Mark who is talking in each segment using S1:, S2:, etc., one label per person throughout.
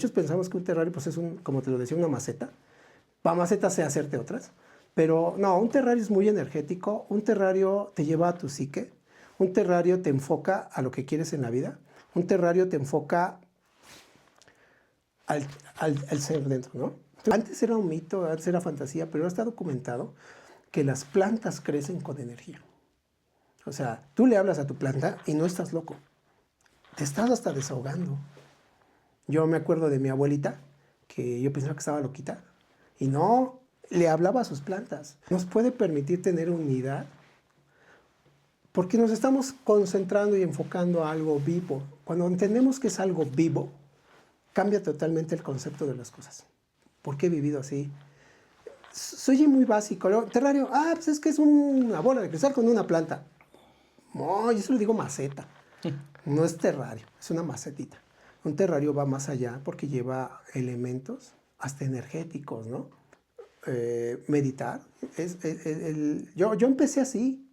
S1: Muchos pensamos que un terrario pues es como te lo decía, una maceta. Para maceta sé hacerte otras. Pero no, un terrario es muy energético. Un terrario te lleva a tu psique. Un terrario te enfoca a lo que quieres en la vida. Un terrario te enfoca al ser dentro, ¿no? Antes era un mito, antes era fantasía, pero ahora está documentado que las plantas crecen con energía. O sea, tú le hablas a tu planta y no estás loco. Te estás hasta desahogando. Yo me acuerdo de mi abuelita, que yo pensaba que estaba loquita, y no, le hablaba a sus plantas. Nos puede permitir tener unidad porque nos estamos concentrando y enfocando a algo vivo. Cuando entendemos que es algo vivo, cambia totalmente el concepto de las cosas. ¿Por qué he vivido así? Soy muy básico. Terrario, pues es que es una bola de cristal con una planta. No, yo se lo digo maceta. No es terrario, es una macetita. Un terrario va más allá porque lleva elementos hasta energéticos, ¿no? Meditar. Yo empecé así.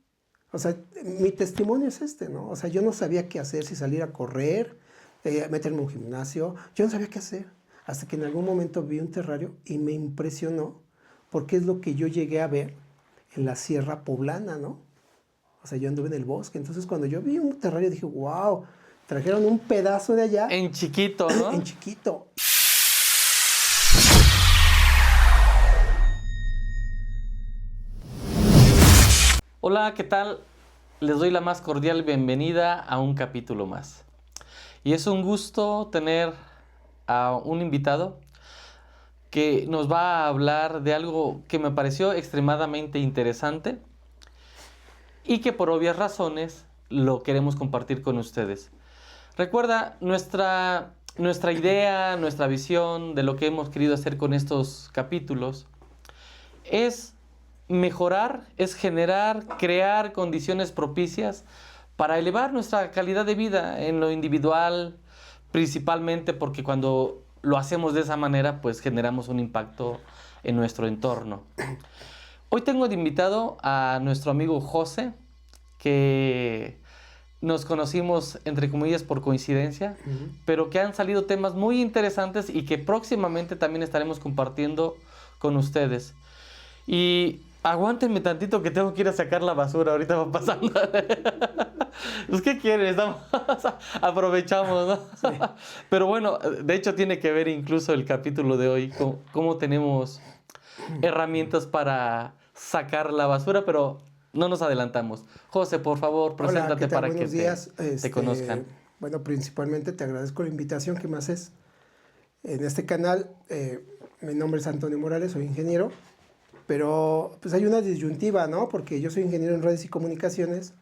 S1: O sea, mi testimonio es este, ¿no? O sea, yo no sabía qué hacer, si salir a correr, meterme en un gimnasio. Yo no sabía qué hacer. Hasta que en algún momento vi un terrario y me impresionó porque es lo que yo llegué a ver en la Sierra Poblana, ¿no? O sea, yo anduve en el bosque. Entonces, cuando yo vi un terrario, dije, wow, trajeron un pedazo de allá.
S2: En chiquito, ¿no?
S1: En chiquito.
S2: Hola, ¿qué tal? Les doy la más cordial bienvenida a un capítulo más. Y es un gusto tener a un invitado que nos va a hablar de algo que me pareció extremadamente interesante y que por obvias razones lo queremos compartir con ustedes. Recuerda, nuestra idea, nuestra visión de lo que hemos querido hacer con estos capítulos es mejorar, es generar, crear condiciones propicias para elevar nuestra calidad de vida en lo individual, principalmente porque cuando lo hacemos de esa manera, pues generamos un impacto en nuestro entorno. Hoy tengo de invitado a nuestro amigo José, que nos conocimos, entre comillas, por coincidencia, pero que han salido temas muy interesantes y que próximamente también estaremos compartiendo con ustedes. Y aguántenme tantito que tengo que ir a sacar la basura, ahorita va pasando. Pues, ¿qué quieren? Aprovechamos, ¿no? Sí. Pero bueno, de hecho tiene que ver incluso el capítulo de hoy, cómo tenemos herramientas para sacar la basura, pero no nos adelantamos. José, por favor, preséntate.
S1: Hola, ¿qué tal?
S2: Para
S1: Buenos
S2: que
S1: días.
S2: te conozcan.
S1: Bueno, principalmente te agradezco la invitación que me haces en este canal. Mi nombre es Antonio Morales, soy ingeniero, pero pues hay una disyuntiva, ¿no? Porque yo soy ingeniero en redes y comunicaciones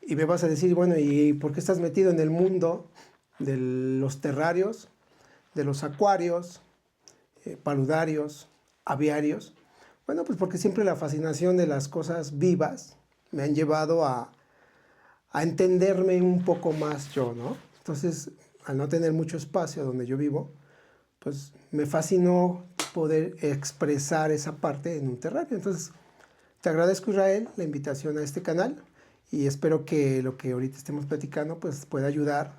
S1: y me vas a decir, bueno, ¿y por qué estás metido en el mundo de los terrarios, de los acuarios, paludarios, aviarios? Bueno, pues porque siempre la fascinación de las cosas vivas me han llevado a entenderme un poco más yo, ¿no? Entonces, al no tener mucho espacio donde yo vivo, pues me fascinó poder expresar esa parte en un terrario. Entonces, te agradezco, Israel, la invitación a este canal y espero que lo que ahorita estemos platicando pues pueda ayudar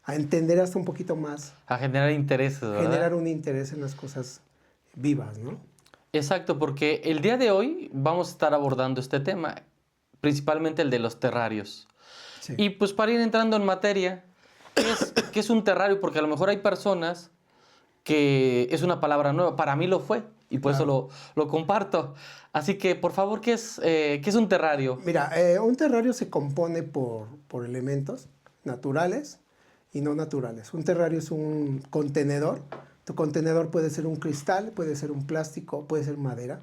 S1: a entender hasta un poquito más.
S2: A generar intereses, ¿verdad?
S1: Generar un interés en las cosas vivas, ¿no?
S2: Exacto, porque el día de hoy vamos a estar abordando este tema, principalmente el de los terrarios. Sí. Y pues para ir entrando en materia, ¿qué es un terrario? Porque a lo mejor hay personas que es una palabra nueva, para mí lo fue, y por eso lo comparto. Así que, por favor, ¿qué es un terrario?
S1: Mira, un terrario se compone por elementos naturales y no naturales. Un terrario es un contenedor. Tu contenedor puede ser un cristal, puede ser un plástico, puede ser madera.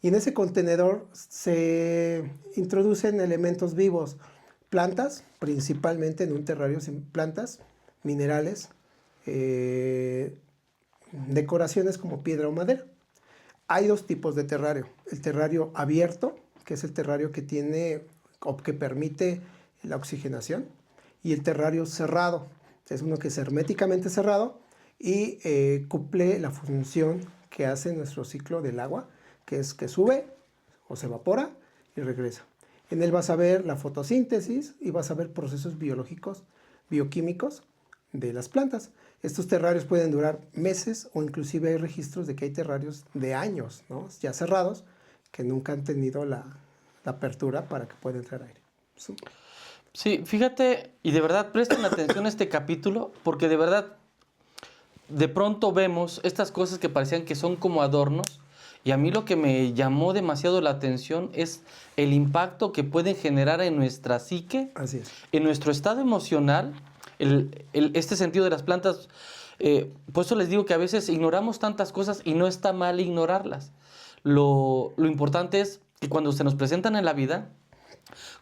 S1: Y en ese contenedor se introducen elementos vivos, plantas, principalmente en un terrario, plantas, minerales, decoraciones como piedra o madera. Hay dos tipos de terrario. El terrario abierto, que es el terrario que tiene o que permite la oxigenación, y el terrario cerrado, es uno que es herméticamente cerrado y cumple la función que hace nuestro ciclo del agua, que es que sube o se evapora y regresa. En él vas a ver la fotosíntesis y vas a ver procesos biológicos, bioquímicos de las plantas. Estos terrarios pueden durar meses o inclusive hay registros de que hay terrarios de años, ¿no? Ya cerrados, que nunca han tenido la apertura para que pueda entrar aire. Sí.
S2: Sí, fíjate, y de verdad presten atención a este capítulo, porque de verdad, de pronto vemos estas cosas que parecían que son como adornos, y a mí lo que me llamó demasiado la atención es el impacto que pueden generar en nuestra psique,
S1: Así es.
S2: en nuestro estado emocional, este sentido de las plantas. Por eso les digo que a veces ignoramos tantas cosas y no está mal ignorarlas. Lo importante es que cuando se nos presentan en la vida,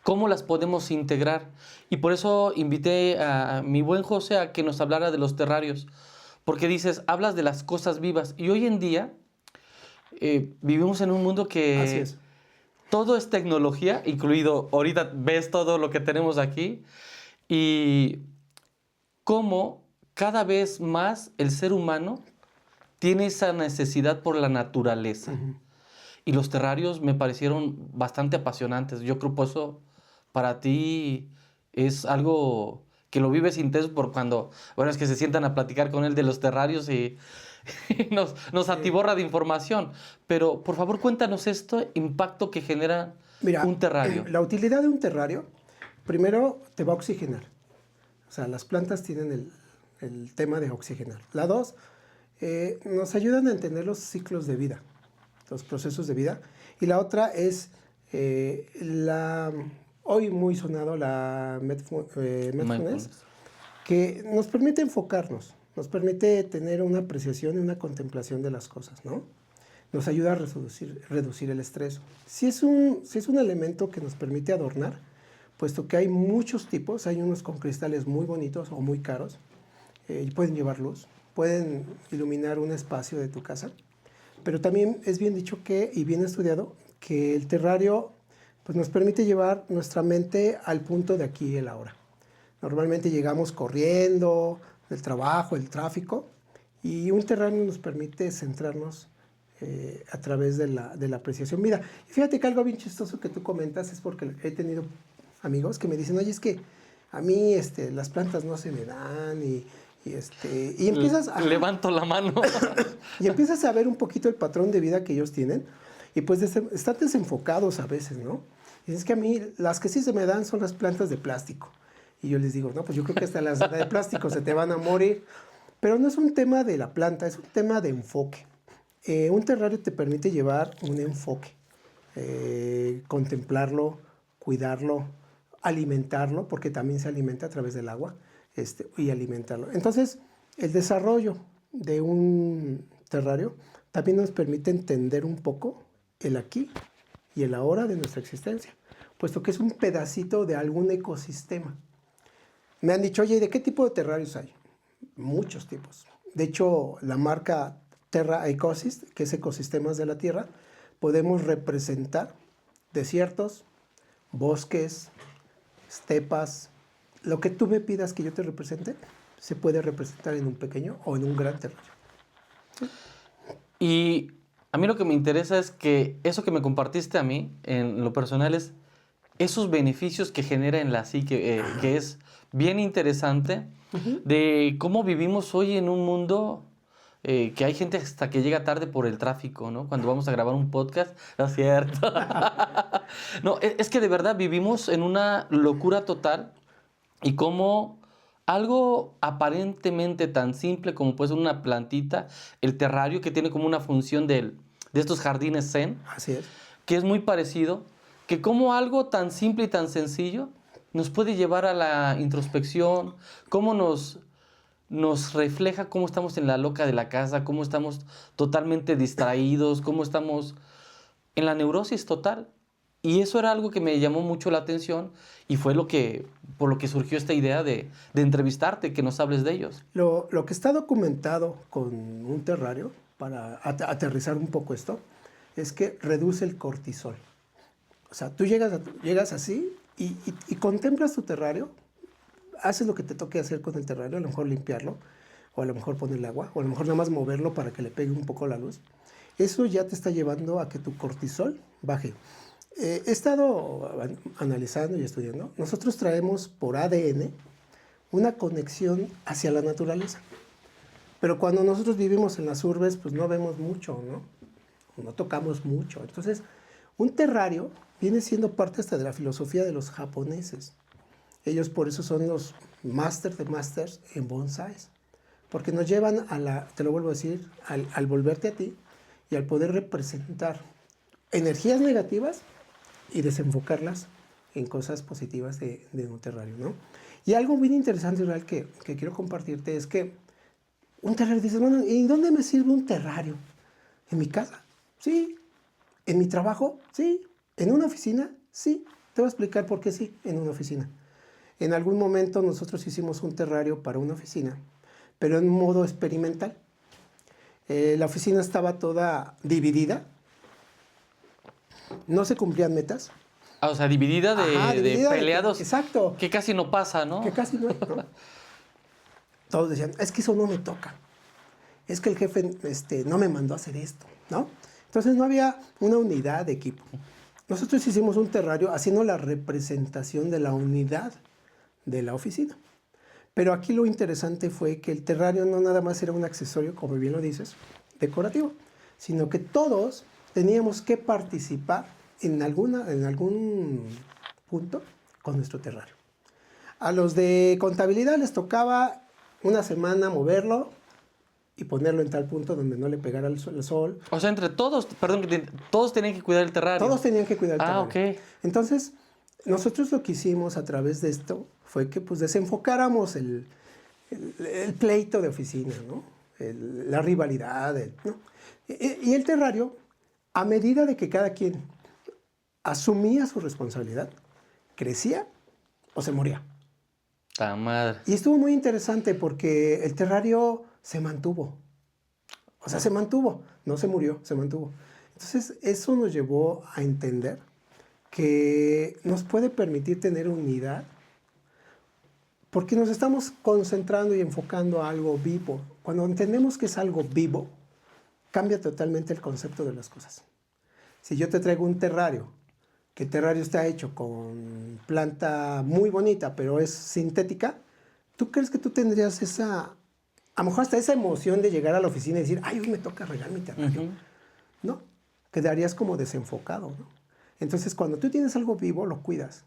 S2: ¿cómo las podemos integrar? Y por eso invité a mi buen José a que nos hablara de los terrarios. Porque dices, hablas de las cosas vivas. Y hoy en día vivimos en un mundo
S1: Así
S2: que
S1: es.
S2: todo es tecnología, incluido, ahorita ves todo lo que tenemos aquí. Y cómo cada vez más el ser humano tiene esa necesidad por la naturaleza. Y los terrarios me parecieron bastante apasionantes. Yo creo que eso para ti es algo que lo vives intenso por cuando, bueno, es que se sientan a platicar con él de los terrarios y nos atiborra de información. Pero por favor cuéntanos este impacto que genera
S1: Mira,
S2: un terrario.
S1: la utilidad de un terrario, primero te va a oxigenar. O sea, las plantas tienen el tema de oxigenar. La dos, nos ayudan a entender los ciclos de vida, los procesos de vida. Y la otra es hoy muy sonado la Mindfulness, que nos permite enfocarnos, nos permite tener una apreciación y una contemplación de las cosas, ¿no? Nos ayuda a reducir el estrés. Si es un elemento que nos permite adornar, puesto que hay muchos tipos, hay unos con cristales muy bonitos o muy caros, y pueden llevar luz, pueden iluminar un espacio de tu casa, pero también es bien dicho y bien estudiado que el terrario pues, nos permite llevar nuestra mente al punto de aquí y el ahora. Normalmente llegamos corriendo del trabajo, el tráfico, y un terrario nos permite centrarnos a través de la apreciación. Mira, fíjate que algo bien chistoso que tú comentas es porque he tenido amigos que me dicen, oye, es que a mí las plantas no se me dan y empiezas a...
S2: Levanto la mano.
S1: Y empiezas a ver un poquito el patrón de vida que ellos tienen y pues están desenfocados a veces, ¿no? Y es que a mí las que sí se me dan son las plantas de plástico. Y yo les digo, no, pues yo creo que hasta las de plástico se te van a morir. Pero no es un tema de la planta, es un tema de enfoque. Un terrario te permite llevar un enfoque, contemplarlo, cuidarlo, alimentarlo, porque también se alimenta a través del agua, y alimentarlo. Entonces, el desarrollo de un terrario también nos permite entender un poco el aquí y el ahora de nuestra existencia, puesto que es un pedacito de algún ecosistema. Me han dicho, oye, ¿de qué tipo de terrarios hay? Muchos tipos. De hecho, la marca Terra Ecosist, que es ecosistemas de la Tierra, podemos representar desiertos, bosques, estepas. Lo que tú me pidas que yo te represente, se puede representar en un pequeño o en un gran terrario. ¿Sí?
S2: Y a mí lo que me interesa es que eso que me compartiste a mí, en lo personal, es esos beneficios que genera en la psique, que es bien interesante, de cómo vivimos hoy en un mundo que hay gente hasta que llega tarde por el tráfico, ¿no? Cuando vamos a grabar un podcast, ¿no es cierto? No, es que de verdad vivimos en una locura total y como algo aparentemente tan simple como puede ser una plantita, el terrario que tiene como una función de estos jardines zen,
S1: Así es.
S2: que es muy parecido, que como algo tan simple y tan sencillo nos puede llevar a la introspección, cómo nos refleja cómo estamos en la loca de la casa, cómo estamos totalmente distraídos, cómo estamos en la neurosis total. Y eso era algo que me llamó mucho la atención y fue por lo que surgió esta idea de entrevistarte, que nos hables de ellos.
S1: Lo que está documentado con un terrario, para aterrizar un poco esto, es que reduce el cortisol. O sea, tú llegas así y contemplas tu terrario, haces lo que te toque hacer con el terrario, a lo mejor limpiarlo, o a lo mejor ponerle agua, o a lo mejor nada más moverlo para que le pegue un poco la luz. Eso ya te está llevando a que tu cortisol baje. He estado analizando y estudiando. Nosotros traemos por ADN una conexión hacia la naturaleza. Pero cuando nosotros vivimos en las urbes, pues no vemos mucho, ¿no? No tocamos mucho. Entonces, un terrario viene siendo parte hasta de la filosofía de los japoneses. Ellos por eso son los masters de masters en bonsáis. Porque nos llevan te lo vuelvo a decir, al volverte a ti y al poder representar energías negativas y desenfocarlas en cosas positivas de un terrario, ¿no? Y algo bien interesante, Israel, que quiero compartirte es que un terrario, dices, bueno, ¿y dónde me sirve un terrario? ¿En mi casa? Sí. ¿En mi trabajo? Sí. ¿En una oficina? Sí. Te voy a explicar por qué sí, en una oficina. En algún momento nosotros hicimos un terrario para una oficina, pero en modo experimental. La oficina estaba toda dividida, no se cumplían metas.
S2: O sea, dividida
S1: Ajá,
S2: de
S1: dividida
S2: peleados.
S1: exacto.
S2: Que casi no pasa, ¿no?
S1: Que casi no hay, ¿no? Todos decían, es que eso no me toca. Es que el jefe no me mandó a hacer esto, ¿no? Entonces no había una unidad de equipo. Nosotros hicimos un terrario haciendo la representación de la unidad de la oficina. Pero aquí lo interesante fue que el terrario no nada más era un accesorio, como bien lo dices, decorativo, sino que todos teníamos que participar en algún punto con nuestro terrario. A los de contabilidad les tocaba una semana moverlo y ponerlo en tal punto donde no le pegara el sol.
S2: O sea, entre todos, perdón, todos tenían que cuidar el terrario.
S1: Todos tenían que cuidar el terrario.
S2: Ah, ok.
S1: Entonces, nosotros lo que hicimos a través de esto fue que pues desenfocáramos el pleito de oficina, ¿no? La rivalidad, ¿no? Y el terrario, a medida de que cada quien asumía su responsabilidad, crecía o se moría.
S2: ¡Ta madre!
S1: Y estuvo muy interesante porque el terrario se mantuvo. O sea, se mantuvo, no se murió, se mantuvo. Entonces, eso nos llevó a entender que nos puede permitir tener unidad porque nos estamos concentrando y enfocando a algo vivo. Cuando entendemos que es algo vivo, cambia totalmente el concepto de las cosas. Si yo te traigo un terrario, que el terrario está hecho con planta muy bonita, pero es sintética, ¿tú crees que tú tendrías a lo mejor hasta esa emoción de llegar a la oficina y decir, ay, hoy me toca regar mi terrario? Uh-huh. No, quedarías como desenfocado, ¿no? Entonces, cuando tú tienes algo vivo, lo cuidas.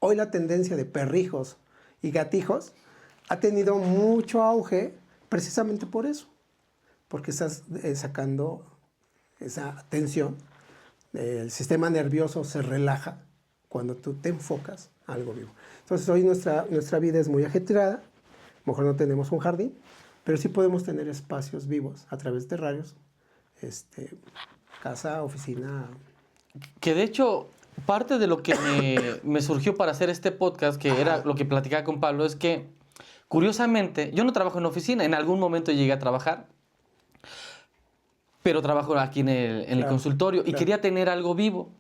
S1: Hoy la tendencia de perrijos y gatijos ha tenido mucho auge precisamente por eso, porque estás sacando esa tensión, el sistema nervioso se relaja cuando tú te enfocas a algo vivo. Entonces hoy nuestra vida es muy ajetreada, a lo mejor no tenemos un jardín, pero sí podemos tener espacios vivos a través de terrarios, casa, oficina.
S2: Que de hecho, parte de lo que me surgió para hacer este podcast, que era lo que platicaba con Pablo, es que, curiosamente, yo no trabajo en oficina, en algún momento llegué a trabajar, pero trabajo aquí en el consultorio y quería tener algo vivo.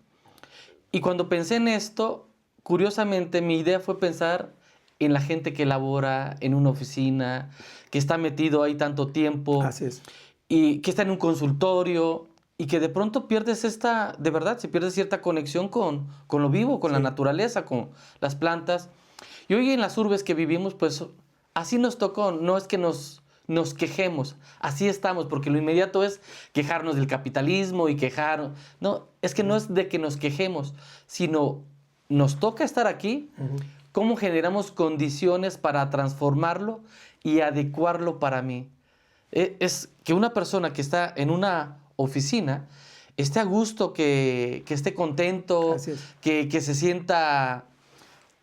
S2: Y cuando pensé en esto, curiosamente, mi idea fue pensar en la gente que labora en una oficina, que está metido ahí tanto tiempo.
S1: Así es.
S2: Y que está en un consultorio y que de pronto pierdes de verdad, se pierde cierta conexión con lo vivo, con la naturaleza, con las plantas. Y hoy en las urbes que vivimos, pues así nos tocó. No es que nos quejemos, así estamos, porque lo inmediato es quejarnos del capitalismo y quejarnos. No, es que no es de que nos quejemos, sino nos toca estar aquí, cómo generamos condiciones para transformarlo y adecuarlo para mí. Es que una persona que está en una oficina esté a gusto, que esté contento, que se sienta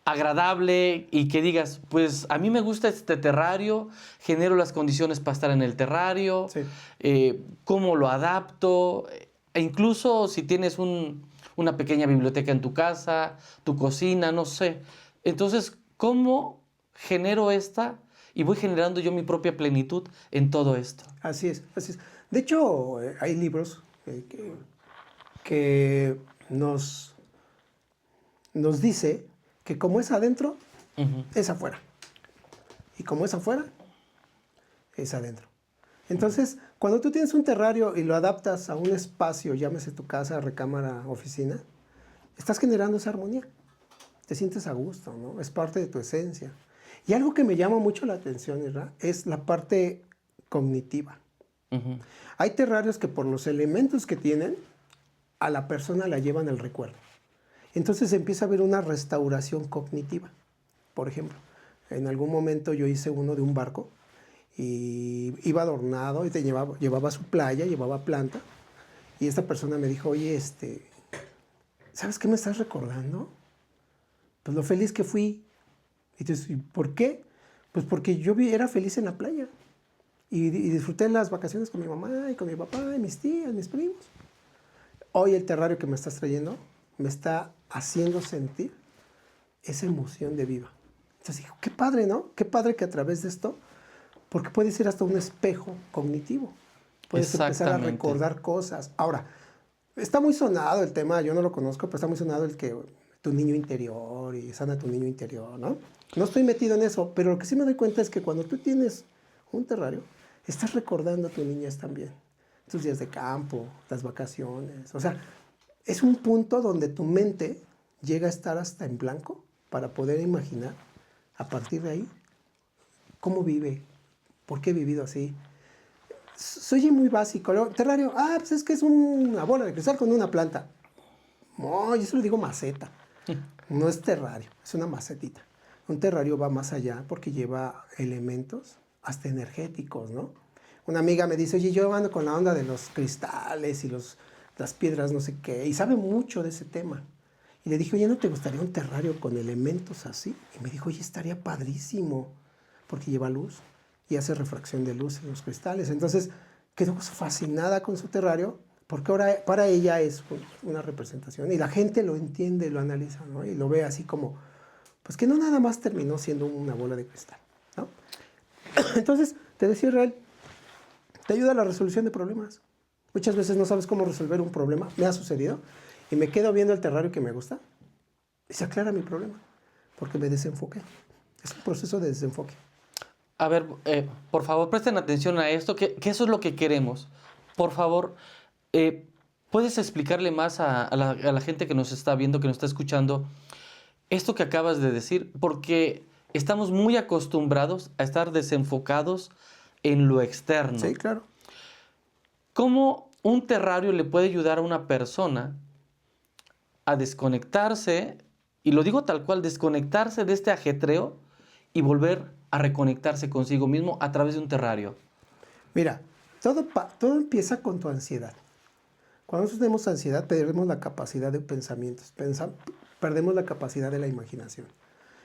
S2: agradable y que digas, pues a mí me gusta este terrario, genero las condiciones para estar en el terrario, cómo lo adapto, e incluso si tienes una pequeña biblioteca en tu casa, tu cocina, no sé. Entonces, ¿cómo genero y voy generando yo mi propia plenitud en todo esto?
S1: Así es, así es. De hecho, hay libros que nos dice que como es adentro, es afuera. Y como es afuera, es adentro. Entonces, cuando tú tienes un terrario y lo adaptas a un espacio, llámese tu casa, recámara, oficina, estás generando esa armonía. Te sientes a gusto, ¿no? Es parte de tu esencia. Y algo que me llama mucho la atención, Isra, es la parte cognitiva.
S2: Ujú.
S1: Hay terrarios que por los elementos que tienen, a la persona la llevan al recuerdo. Entonces empieza a haber una restauración cognitiva. Por ejemplo, en algún momento yo hice uno de un barco y iba adornado y llevaba su playa, llevaba planta. Y esta persona me dijo, oye, ¿sabes qué me estás recordando? Pues lo feliz que fui. Y entonces, ¿por qué? Pues porque era feliz en la playa. Y disfruté las vacaciones con mi mamá y con mi papá y mis tías, mis primos. Hoy el terrario que me estás trayendo me está haciendo sentir esa emoción de vida. Entonces digo, qué padre, ¿no? Qué padre que a través de esto, porque puede ser hasta un espejo cognitivo. Puedes empezar a recordar cosas. Ahora, está muy sonado el tema, yo no lo conozco, pero está muy sonado el que tu niño interior y sana tu niño interior, ¿no? No estoy metido en eso, pero lo que sí me doy cuenta es que cuando tú tienes un terrario, estás recordando a tu niñez también. Tus días de campo, las vacaciones. O sea, es un punto donde tu mente llega a estar hasta en blanco para poder imaginar a partir de ahí cómo vive, por qué he vivido así. Soy muy básico. Terrario, pues es que es una bola de cristal con una planta. No, yo se lo digo maceta. No es terrario, es una macetita. Un terrario va más allá porque lleva elementos hasta energéticos, ¿no? Una amiga me dice, oye, yo ando con la onda de los cristales y las piedras no sé qué, y sabe mucho de ese tema. Y le dije, oye, ¿no te gustaría un terrario con elementos así? Y me dijo, oye, estaría padrísimo, porque lleva luz y hace refracción de luz en los cristales. Entonces, quedó fascinada con su terrario, porque ahora para ella es una representación, y la gente lo entiende, lo analiza, ¿no? Y lo ve así como, pues que no nada más terminó siendo una bola de cristal, ¿no? Entonces, te decía Israel, te ayuda a la resolución de problemas. Muchas veces no sabes cómo resolver un problema, me ha sucedido, y me quedo viendo el terrario que me gusta, y se aclara mi problema, porque me desenfoqué. Es un proceso de desenfoque.
S2: A ver, por favor, presten atención a esto, que eso es lo que queremos. Por favor, ¿puedes explicarle más a la gente que nos está viendo, que nos está escuchando, esto que acabas de decir? Porque estamos muy acostumbrados a estar desenfocados en lo externo.
S1: Sí, claro.
S2: ¿Cómo un terrario le puede ayudar a una persona a desconectarse, y lo digo tal cual, desconectarse de este ajetreo y volver a reconectarse consigo mismo a través de un terrario?
S1: Mira, todo empieza con tu ansiedad. Cuando nosotros tenemos ansiedad, perdemos la capacidad de pensamientos, perdemos la capacidad de la imaginación.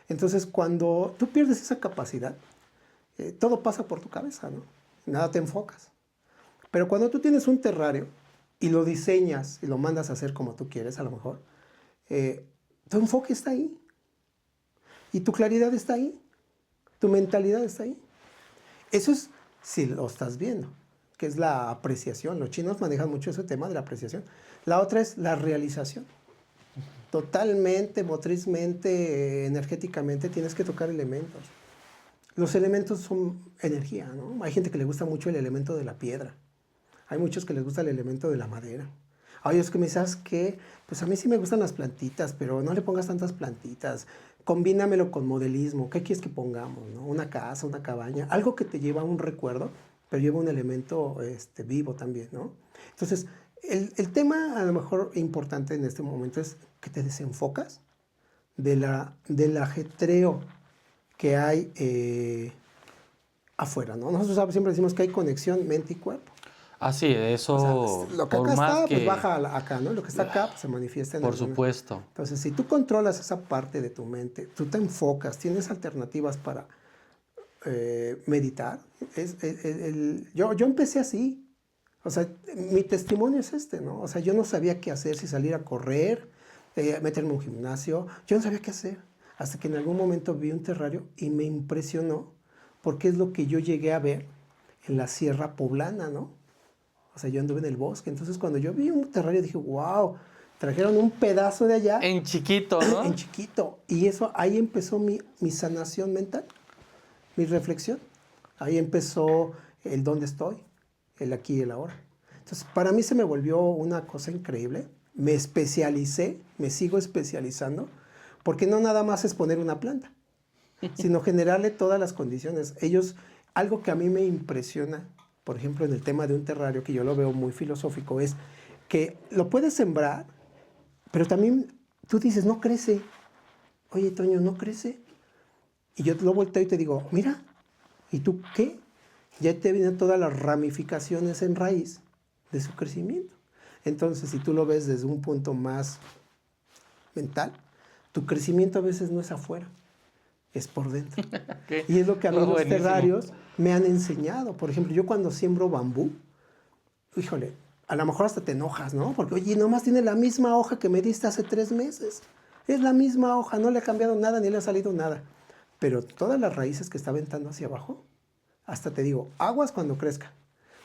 S1: Entonces, cuando tú pierdes esa capacidad, todo pasa por tu cabeza, ¿no? Nada te enfocas. Pero cuando tú tienes un terrario y lo diseñas y lo mandas a hacer como tú quieres, a lo mejor, tu enfoque está ahí. Y tu claridad está ahí. Tu mentalidad está ahí. Eso es si lo estás viendo, que es la apreciación. Los chinos manejan mucho ese tema de la apreciación. La otra es la realización. Totalmente, motrizmente, energéticamente, tienes que tocar elementos. Los elementos son energía, ¿no? Hay gente que le gusta mucho el elemento de la piedra. Hay muchos que les gusta el elemento de la madera. Hay otros que me dicen que, pues a mí sí me gustan las plantitas, pero no le pongas tantas plantitas. Combínamelo con modelismo. ¿Qué quieres que pongamos, no? Una casa, una cabaña, algo que te lleva a un recuerdo, pero lleva un elemento vivo también, ¿no? Entonces, el tema a lo mejor importante en este momento es que te desenfocas del ajetreo que hay afuera, ¿no? Nosotros siempre decimos que hay conexión mente y cuerpo.
S2: Así, eso,
S1: O sea, lo que
S2: por
S1: acá
S2: más
S1: está,
S2: que...
S1: pues baja acá, ¿no? Lo que está acá pues, se manifiesta en
S2: Por
S1: alguna.
S2: supuesto.
S1: Entonces, si tú controlas esa parte de tu mente, tú te enfocas, tienes alternativas para meditar. Yo empecé así. O sea, mi testimonio es ¿no? O sea, yo no sabía qué hacer, si salir a correr, meterme en un gimnasio. Yo no sabía qué hacer. Hasta que en algún momento vi un terrario y me impresionó porque es lo que yo llegué a ver en la Sierra Poblana, ¿no? O sea, yo anduve en el bosque. Entonces, cuando yo vi un terrario, dije, wow, trajeron un pedazo de allá.
S2: En chiquito, ¿no?
S1: En chiquito. Y eso, ahí empezó mi sanación mental, mi reflexión. Ahí empezó el dónde estoy, el aquí y el ahora. Entonces, para mí se me volvió una cosa increíble. Me especialicé, me sigo especializando, porque no nada más es poner una planta, sino generarle todas las condiciones. Ellos algo que a mí me impresiona, por ejemplo, en el tema de un terrario, que yo lo veo muy filosófico, es que lo puedes sembrar, pero también tú dices, no crece. Oye, Toño, ¿no crece? Y yo lo volteo y te digo, mira, ¿y tú qué? Ya te vienen todas las ramificaciones en raíz de su crecimiento. Entonces, si tú lo ves desde un punto más mental, tu crecimiento a veces no es afuera, es por dentro.
S2: Okay.
S1: Y es lo que a mí los
S2: Buenísimo.
S1: terrarios me han enseñado. Por ejemplo, yo cuando siembro bambú, híjole, a lo mejor hasta te enojas, ¿no? Porque, oye, nomás tiene la misma hoja que me diste hace 3 meses. Es la misma hoja, no le ha cambiado nada ni le ha salido nada. Pero todas las raíces que está aventando hacia abajo, hasta te digo, aguas cuando crezca.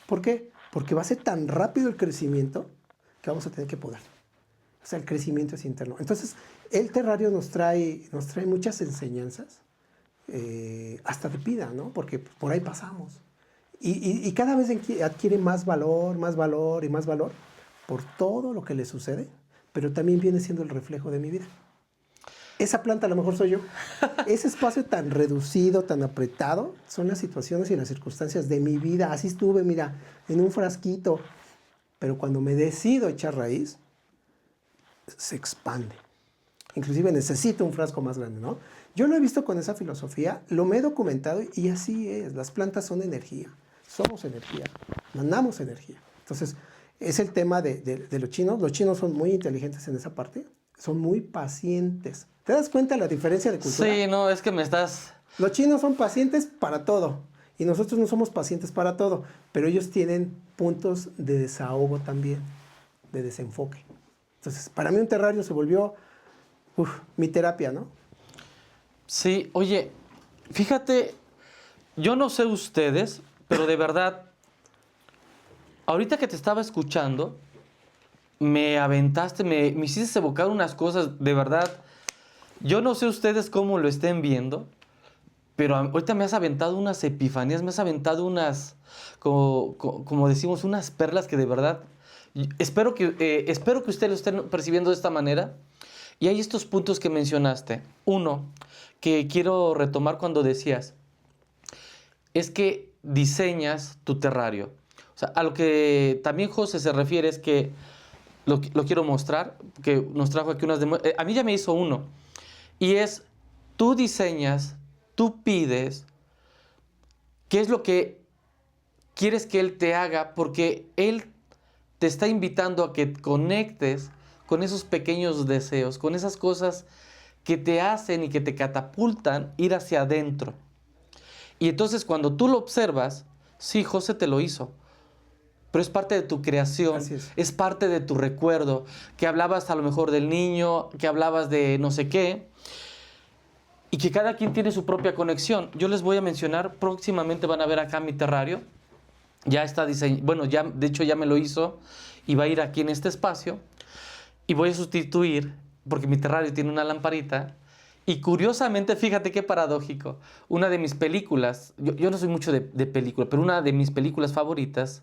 S1: ¿Por qué? Porque va a ser tan rápido el crecimiento que vamos a tener que podar. O sea, el crecimiento es interno. Entonces, el terrario nos trae muchas enseñanzas, hasta de vida, ¿no? Porque por ahí pasamos. Y cada vez adquiere más valor y más valor por todo lo que le sucede, pero también viene siendo el reflejo de mi vida. Esa planta a lo mejor soy yo. Ese espacio tan reducido, tan apretado, son las situaciones y las circunstancias de mi vida. Así estuve, mira, en un frasquito. Pero cuando me decido echar raíz, se expande. Inclusive necesito un frasco más grande, ¿no? Yo lo he visto con esa filosofía, lo me he documentado y así es. Las plantas son energía, somos energía, mandamos energía. Entonces, es el tema de los chinos. Los chinos son muy inteligentes en esa parte, son muy pacientes. ¿Te das cuenta de la diferencia de cultura?
S2: Sí, no, es que me estás...
S1: Los chinos son pacientes para todo y nosotros no somos pacientes para todo, pero ellos tienen puntos de desahogo también, de desenfoque. Entonces, para mí un terrario se volvió mi terapia, ¿no?
S2: Sí, oye, fíjate, yo no sé ustedes, pero de verdad, ahorita que te estaba escuchando, me aventaste, me hiciste evocar unas cosas, de verdad. Yo no sé ustedes cómo lo estén viendo, pero ahorita me has aventado unas epifanías, me has aventado unas, como decimos, unas perlas que de verdad, espero que ustedes lo estén percibiendo de esta manera. Y hay estos puntos que mencionaste. Uno, que quiero retomar cuando decías, es que diseñas tu terrario. O sea, a lo que también José se refiere es que lo quiero mostrar, que nos trajo aquí unas a mí ya me hizo uno. Y es, tú diseñas, tú pides, qué es lo que quieres que él te haga, porque él te está invitando a que conectes con esos pequeños deseos, con esas cosas que te hacen y que te catapultan ir hacia adentro. Y entonces cuando tú lo observas, sí, José te lo hizo, pero es parte de tu creación, es parte de tu recuerdo, que hablabas a lo mejor del niño, que hablabas de no sé qué, y que cada quien tiene su propia conexión. Yo les voy a mencionar, próximamente van a ver acá mi terrario, ya está diseñado, bueno, ya, de hecho ya me lo hizo, y va a ir aquí en este espacio, y voy a sustituir, porque mi terrario tiene una lamparita, y curiosamente, fíjate qué paradójico, una de mis películas, yo no soy mucho de películas, pero una de mis películas favoritas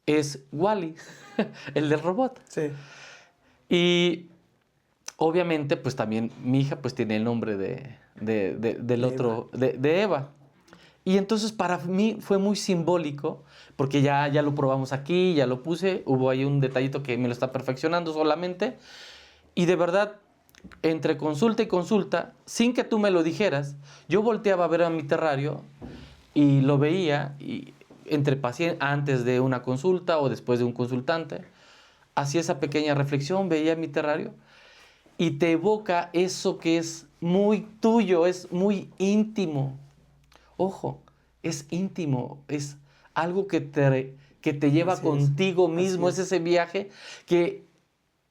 S2: es Wall-E, el del robot.
S1: Sí.
S2: Y obviamente, pues también mi hija pues tiene el nombre de Eva. Y entonces para mí fue muy simbólico, porque ya lo probamos aquí, ya lo puse, hubo ahí un detallito que me lo está perfeccionando solamente, y de verdad, entre consulta y consulta, sin que tú me lo dijeras, yo volteaba a ver a mi terrario y lo veía, y entre pacientes, antes de una consulta o después de un consultante, hacía esa pequeña reflexión, veía mi terrario, y te evoca eso que es muy tuyo, es muy íntimo. Ojo, es íntimo, es algo que te lleva contigo mismo, es ese viaje que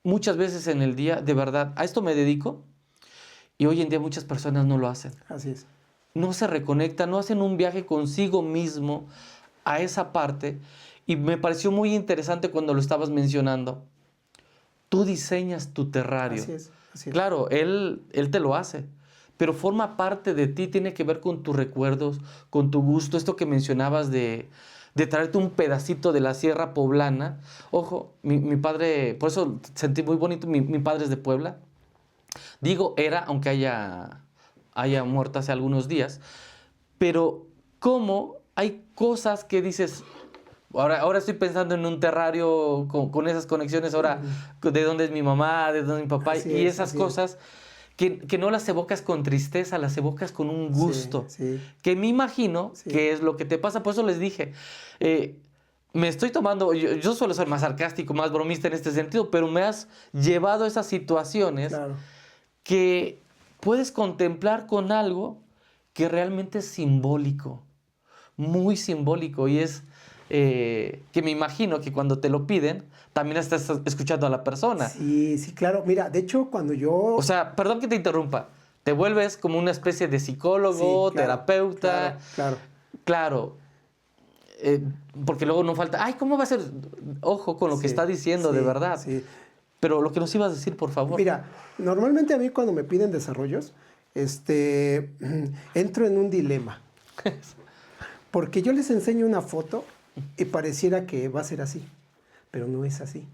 S2: muchas veces en el día, de verdad, a esto me dedico y hoy en día muchas personas no lo hacen.
S1: Así es.
S2: No se reconectan, no hacen un viaje consigo mismo a esa parte, y me pareció muy interesante cuando lo estabas mencionando. Tú diseñas tu terrario.
S1: Así es.
S2: Claro, él te lo hace, pero forma parte de ti, tiene que ver con tus recuerdos, con tu gusto, esto que mencionabas de traerte un pedacito de la sierra poblana. Ojo, mi padre, por eso sentí muy bonito, mi padre es de Puebla. Digo era, aunque haya muerto hace algunos días, pero cómo hay cosas que dices, ahora estoy pensando en un terrario con esas conexiones, ahora de dónde es mi mamá, de dónde es mi papá, y esas
S1: así
S2: cosas que no las evocas con tristeza, las evocas con un gusto,
S1: sí,
S2: que me imagino
S1: sí.
S2: que es lo que te pasa. Por eso les dije, me estoy tomando, yo suelo ser más sarcástico, más bromista en este sentido, pero me has llevado a esas situaciones
S1: Claro.
S2: que puedes contemplar con algo que realmente es simbólico, muy simbólico, y es que me imagino que cuando te lo piden, también estás escuchando a la persona.
S1: Sí, sí, claro. Mira, de hecho, cuando
S2: O
S1: yo...
S2: sea, perdón que te interrumpa, te vuelves como una especie de
S1: Sí,
S2: psicólogo,
S1: claro,
S2: terapeuta,
S1: claro, claro.
S2: claro, eh, porque luego no falta, ay, ¿cómo va a ser? Ojo con lo que está
S1: Sí,
S2: diciendo, de
S1: sí,
S2: verdad.
S1: sí.
S2: Pero lo que nos ibas a decir, por favor.
S1: Mira, normalmente a mí cuando me piden desarrollos, entro en un dilema. Porque yo les enseño una foto y pareciera que va a ser así, pero no es así.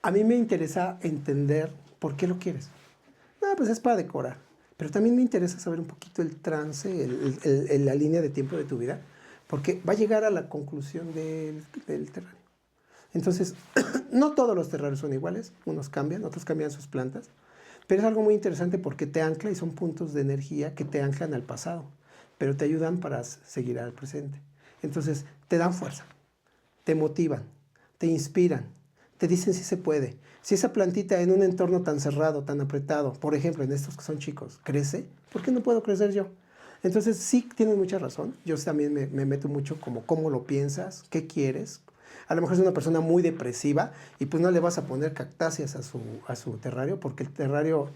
S1: A mí me interesa entender por qué lo quieres. No, pues es para decorar. Pero también me interesa saber un poquito el trance, la línea de tiempo de tu vida, porque va a llegar a la conclusión del terreno. Entonces, no todos los terrarios son iguales, unos cambian, otros cambian sus plantas, pero es algo muy interesante porque te ancla y son puntos de energía que te anclan al pasado, pero te ayudan para seguir al presente. Entonces, te dan fuerza, te motivan, te inspiran, te dicen si se puede. Si esa plantita en un entorno tan cerrado, tan apretado, por ejemplo, en estos que son chicos, crece, ¿por qué no puedo crecer yo? Entonces, sí tienes mucha razón. Yo también me meto mucho como cómo lo piensas, qué quieres. A lo mejor es una persona muy depresiva y pues no le vas a poner cactáceas a su terrario, porque el terrario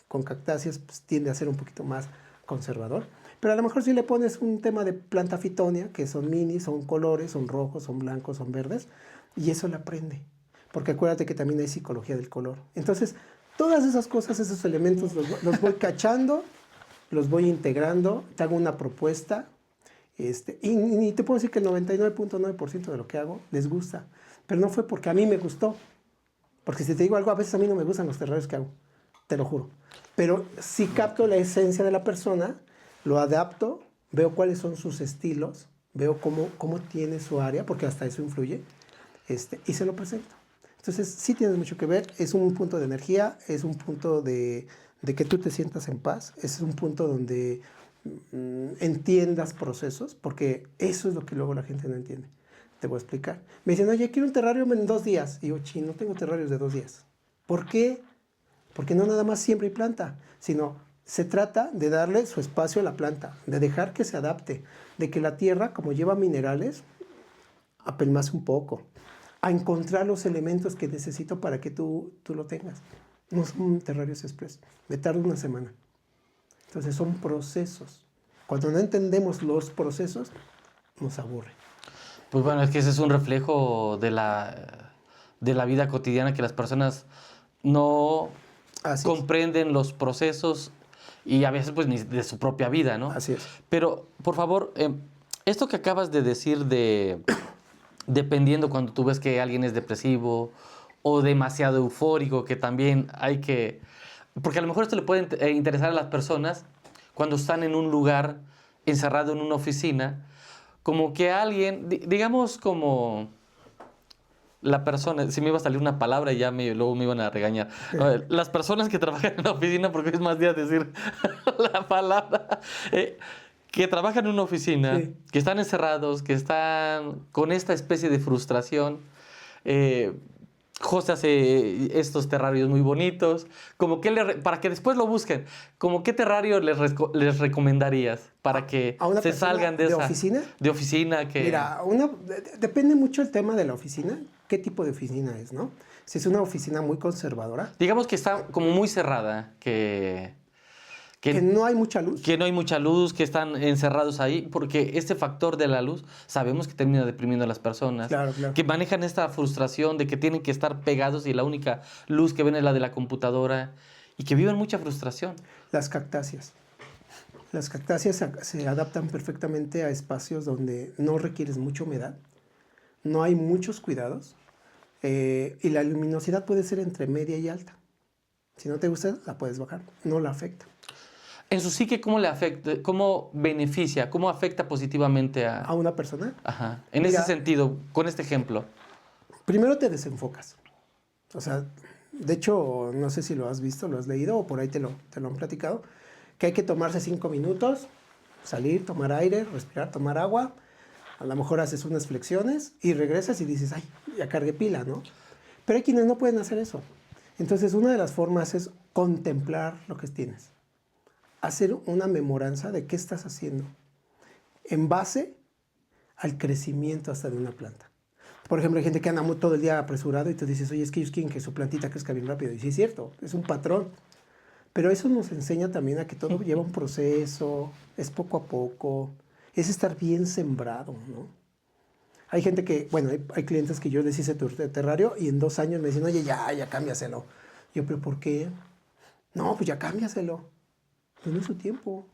S1: con cactáceas pues, tiende a ser un poquito más conservador. Pero a lo mejor si le pones un tema de planta fitonia, que son mini, son colores, son rojos, son blancos, son verdes, y eso le aprende. Porque acuérdate que también hay psicología del color. Entonces, todas esas cosas, esos elementos los voy cachando, los voy integrando, te hago una propuesta, y te puedo decir que el 99.9% de lo que hago les gusta. Pero no fue porque a mí me gustó. Porque si te digo algo, a veces a mí no me gustan los terrarios que hago. Te lo juro. Pero si capto la esencia de la persona, lo adapto, veo cuáles son sus estilos, veo cómo tiene su área, porque hasta eso influye, y se lo presento. Entonces, sí tienes mucho que ver. Es un punto de energía, es un punto de que tú te sientas en paz, es un punto donde entiendas procesos, porque eso es lo que luego la gente no entiende. Te voy a explicar. Me dicen, oye, quiero un terrario en 2 días. Y yo, no tengo terrarios de 2 días. ¿Por qué? Porque no nada más siempre hay planta, sino se trata de darle su espacio a la planta, de dejar que se adapte, de que la tierra, como lleva minerales, apelmace un poco, a encontrar los elementos que necesito para que tú lo tengas. No son terrarios express, me tarda una semana. Entonces son procesos. Cuando no entendemos los procesos, nos aburre.
S2: Pues bueno, es que ese es un reflejo de la vida cotidiana, que las personas no
S1: Así es.
S2: comprenden los procesos y a veces pues ni de su propia vida, ¿no?
S1: Así es.
S2: Pero, por favor, esto que acabas de decir dependiendo cuando tú ves que alguien es depresivo o demasiado eufórico, que también hay que... Porque a lo mejor esto le puede interesar a las personas cuando están en un lugar encerrado en una oficina, como que alguien, digamos como la persona, si me iba a salir una palabra y luego me iban a regañar. A ver, las personas que trabajan en la oficina, porque es más día decir la palabra, que trabajan en una oficina,
S1: Sí.
S2: que están encerrados, que están con esta especie de frustración. José hace estos terrarios muy bonitos, como que para que después lo busquen, como qué terrario les recomendarías para que
S1: ¿A una
S2: se
S1: persona
S2: salgan de
S1: de
S2: esa
S1: oficina?
S2: de oficina que
S1: Mira, depende mucho el tema de la oficina, qué tipo de oficina es, ¿no? Si es una oficina muy conservadora,
S2: digamos que está como muy cerrada,
S1: que no hay mucha luz,
S2: que no hay mucha luz, que están encerrados ahí, porque este factor de la luz sabemos que termina deprimiendo a las personas,
S1: Claro, claro.
S2: que manejan esta frustración de que tienen que estar pegados y la única luz que ven es la de la computadora y que viven mucha frustración.
S1: las cactáceas. Las cactáceas se adaptan perfectamente a espacios donde no requieres mucha humedad, no hay muchos cuidados, y la luminosidad puede ser entre media y alta. Si no te gusta, la puedes bajar, no la afecta.
S2: En su psique, ¿cómo le afecta, cómo beneficia, cómo afecta positivamente
S1: a una persona.
S2: Ajá, en
S1: Mira,
S2: ese sentido, con este ejemplo?
S1: Primero te desenfocas. O sea, de hecho, no sé si lo has visto, lo has leído o por ahí te lo han platicado, que hay que tomarse 5 minutos, salir, tomar aire, respirar, tomar agua. A lo mejor haces unas flexiones y regresas y dices, ay, ya cargué pila, ¿no? Pero hay quienes no pueden hacer eso. Entonces, una de las formas es contemplar lo que tienes. Hacer una memoranza de qué estás haciendo en base al crecimiento hasta de una planta. Por ejemplo, hay gente que anda todo el día apresurado y tú dices, oye, es que ellos quieren que su plantita crezca bien rápido. Y sí es cierto, es un patrón. Pero eso nos enseña también a que todo lleva un proceso, es poco a poco, es estar bien sembrado, ¿no? Hay gente que, bueno, hay clientes que yo les hice terrario y en 2 años me dicen, oye, ya cámbiaselo. Yo, ¿pero por qué? No, pues ya cámbiaselo. Pues no es su tiempo.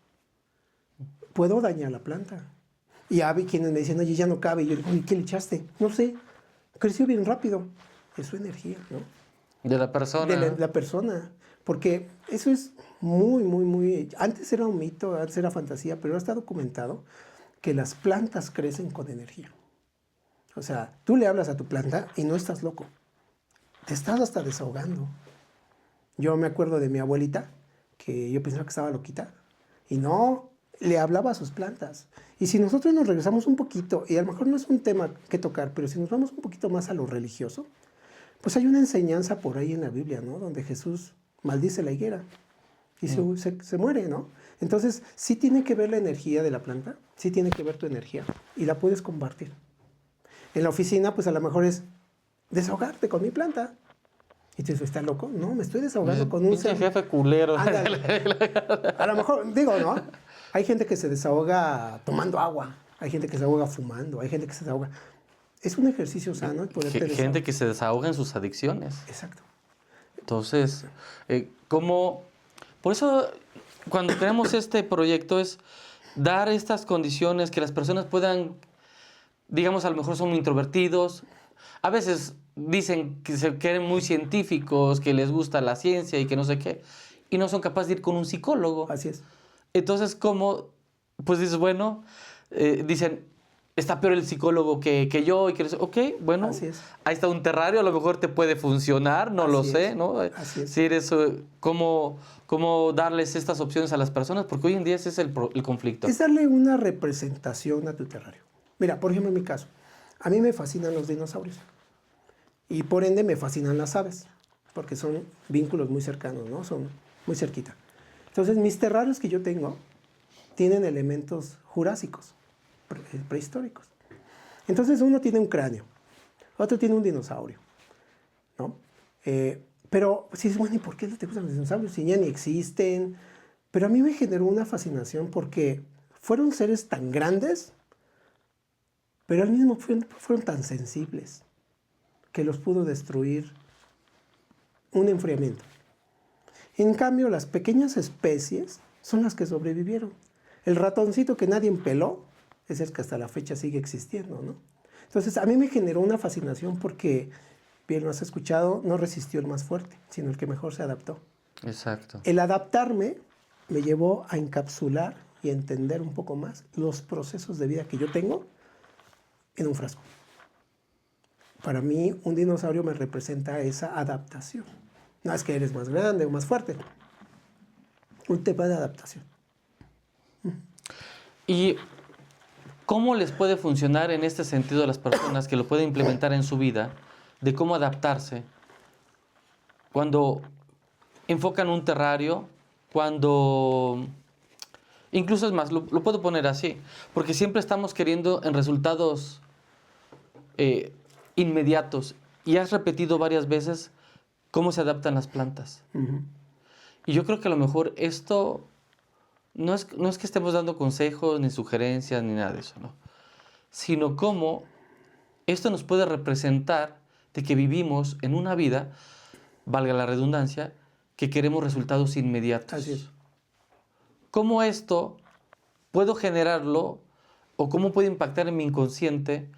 S1: Puedo dañar la planta. Y hay quienes me dicen, oye, ya no cabe. Y yo digo, ¿y qué le echaste? No sé, creció bien rápido. Es su energía, ¿no?
S2: De la persona.
S1: De la persona. Porque eso es muy... Antes era un mito, antes era fantasía, pero ahora está documentado que las plantas crecen con energía. O sea, tú le hablas a tu planta y no estás loco. Te estás hasta desahogando. Yo me acuerdo de mi abuelita, que yo pensaba que estaba loquita, y no, le hablaba a sus plantas. Y si nosotros nos regresamos un poquito, y a lo mejor no es un tema que tocar, pero si nos vamos un poquito más a lo religioso, pues hay una enseñanza por ahí en la Biblia, ¿no? Donde Jesús maldice la higuera y se muere, ¿no? Entonces, sí tiene que ver la energía de la planta, sí tiene que ver tu energía, y la puedes compartir. En la oficina, pues a lo mejor es desahogarte con mi planta. Y tú dices, ¿está loco? No, me estoy desahogando con un
S2: pinche jefe culero.
S1: A lo mejor, digo, ¿no? Hay gente que se desahoga tomando agua, hay gente que se ahoga fumando, hay gente que se desahoga. Es un ejercicio sano el poderte desahogar.
S2: Gente que se desahoga en sus adicciones.
S1: Exacto.
S2: Entonces, ¿cómo? Por eso, cuando tenemos este proyecto es dar estas condiciones que las personas puedan, digamos, a lo mejor son introvertidos. A veces dicen que se quieren muy científicos, que les gusta la ciencia y que no sé qué, y no son capaces de ir con un psicólogo.
S1: Así es.
S2: Entonces, ¿cómo? Pues dices, bueno, dicen, está peor el psicólogo que yo, y que ok, bueno,
S1: Así es.
S2: ahí está un terrario, a lo mejor te puede funcionar, no lo sé, ¿no?
S1: Así es.
S2: Si eres, ¿cómo darles estas opciones a las personas? Porque hoy en día ese es el conflicto.
S1: Es darle una representación a tu terrario. Mira, por ejemplo, en mi caso, a mí me fascinan los dinosaurios y por ende me fascinan las aves, porque son vínculos muy cercanos, ¿no? Son muy cerquita. Entonces, mis terrarios que yo tengo tienen elementos jurásicos, prehistóricos. Entonces, uno tiene un cráneo, otro tiene un dinosaurio, ¿no? Pero si es bueno, ¿y por qué no te gustan los dinosaurios? Si ya ni existen. Pero a mí me generó una fascinación porque fueron seres tan grandes, pero al mismo tiempo fueron tan sensibles que los pudo destruir un enfriamiento. En cambio, las pequeñas especies son las que sobrevivieron. El ratoncito que nadie peló es el que hasta la fecha sigue existiendo, ¿no? Entonces, a mí me generó una fascinación porque, bien lo has escuchado, no resistió el más fuerte, sino el que mejor se adaptó.
S2: Exacto.
S1: El adaptarme me llevó a encapsular y a entender un poco más los procesos de vida que yo tengo en un frasco. Para mí, un dinosaurio me representa esa adaptación. No es que eres más grande o más fuerte. Un tema de adaptación.
S2: ¿Y cómo les puede funcionar en este sentido a las personas que lo pueden implementar en su vida, de cómo adaptarse cuando enfocan un terrario, cuando... Incluso es más, lo puedo poner así, porque siempre estamos queriendo en resultados inmediatos. Y has repetido varias veces cómo se adaptan las plantas.
S1: Uh-huh.
S2: Y yo creo que a lo mejor esto no es que estemos dando consejos, ni sugerencias, ni nada de eso, ¿no? Sino cómo esto nos puede representar de que vivimos en una vida, valga la redundancia, que queremos resultados inmediatos.
S1: Así es.
S2: ¿Cómo esto puedo generarlo o cómo puede impactar en mi inconsciente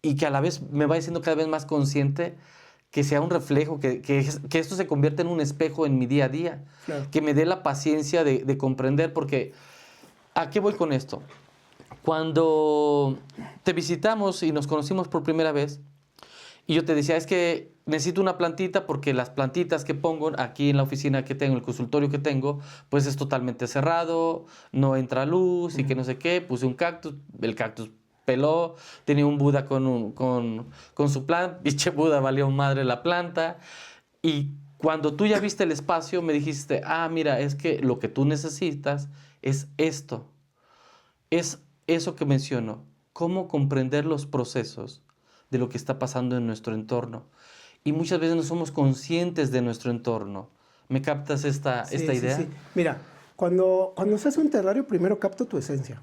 S2: y que a la vez me vaya siendo cada vez más consciente que sea un reflejo, que esto se convierta en un espejo en mi día a día,
S1: Claro.
S2: que me dé la paciencia de comprender, porque ¿a qué voy con esto? Cuando te visitamos y nos conocimos por primera vez, y yo te decía, es que necesito una plantita porque las plantitas que pongo aquí en la oficina que tengo, el consultorio que tengo, pues es totalmente cerrado, no entra luz y que no sé qué. Puse un cactus, el cactus peló, tenía un Buda con su planta, pinche Buda, valió madre la planta. Y cuando tú ya viste el espacio, me dijiste, ah, mira, es que lo que tú necesitas es esto, es eso que menciono, cómo comprender los procesos de lo que está pasando en nuestro entorno. Y muchas veces no somos conscientes de nuestro entorno. ¿Me captas esta
S1: Sí, sí,
S2: idea?
S1: sí. Mira, cuando se hace un terrario, primero capto tu esencia.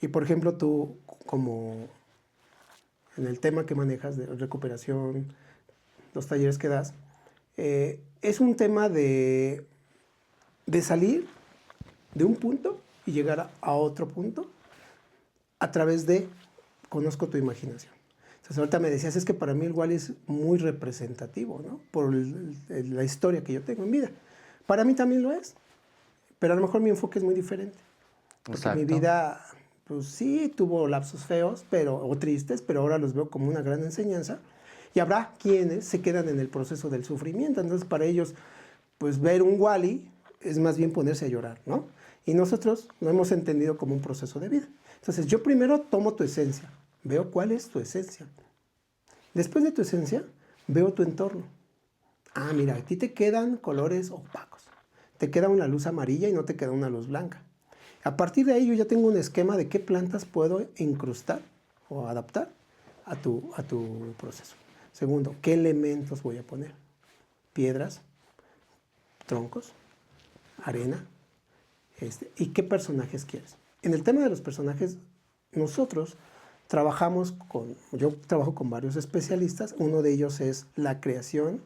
S1: Y por ejemplo, tú, como en el tema que manejas de recuperación, los talleres que das, es un tema de salir de un punto y llegar a otro punto a través de conozco tu imaginación. Entonces ahorita me decías, es que para mí el Wally es muy representativo, ¿no? Por la historia que yo tengo en vida. Para mí también lo es, pero a lo mejor mi enfoque es muy diferente. Porque mi
S2: Exacto.
S1: vida, pues sí, tuvo lapsos feos o tristes, pero ahora los veo como una gran enseñanza. Y habrá quienes se quedan en el proceso del sufrimiento. Entonces, para ellos, pues ver un Wally es más bien ponerse a llorar, ¿no? Y nosotros lo hemos entendido como un proceso de vida. Entonces, yo primero tomo tu esencia, veo cuál es tu esencia. Después de tu esencia, veo tu entorno. Ah, mira, a ti te quedan colores opacos. Te queda una luz amarilla y no te queda una luz blanca. A partir de ahí yo ya tengo un esquema de qué plantas puedo incrustar o adaptar a tu proceso. Segundo, ¿qué elementos voy a poner? Piedras, troncos, arena, y qué personajes quieres. En el tema de los personajes, nosotros yo trabajo con varios especialistas. Uno de ellos es la creación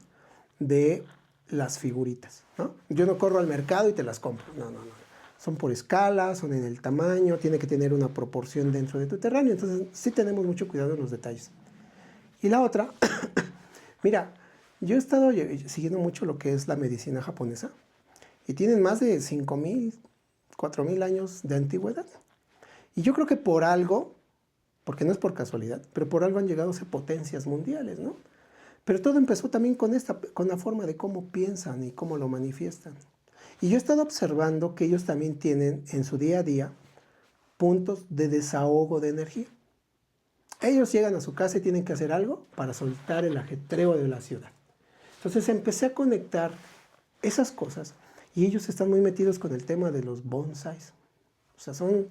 S1: de las figuritas, ¿no? Yo no corro al mercado y te las compro, no, no, no. Son por escala, son en el tamaño, tiene que tener una proporción dentro de tu terreno, entonces sí tenemos mucho cuidado en los detalles. Y la otra, mira, yo he estado siguiendo mucho lo que es la medicina japonesa y tienen más de 5,000, 4,000 años de antigüedad. Y yo creo que por algo, porque no es por casualidad, pero por algo han llegado a ser potencias mundiales, ¿no? Pero todo empezó también con la forma de cómo piensan y cómo lo manifiestan. Y yo he estado observando que ellos también tienen en su día a día puntos de desahogo de energía. Ellos llegan a su casa y tienen que hacer algo para soltar el ajetreo de la ciudad. Entonces empecé a conectar esas cosas y ellos están muy metidos con el tema de los bonsáis. O sea, son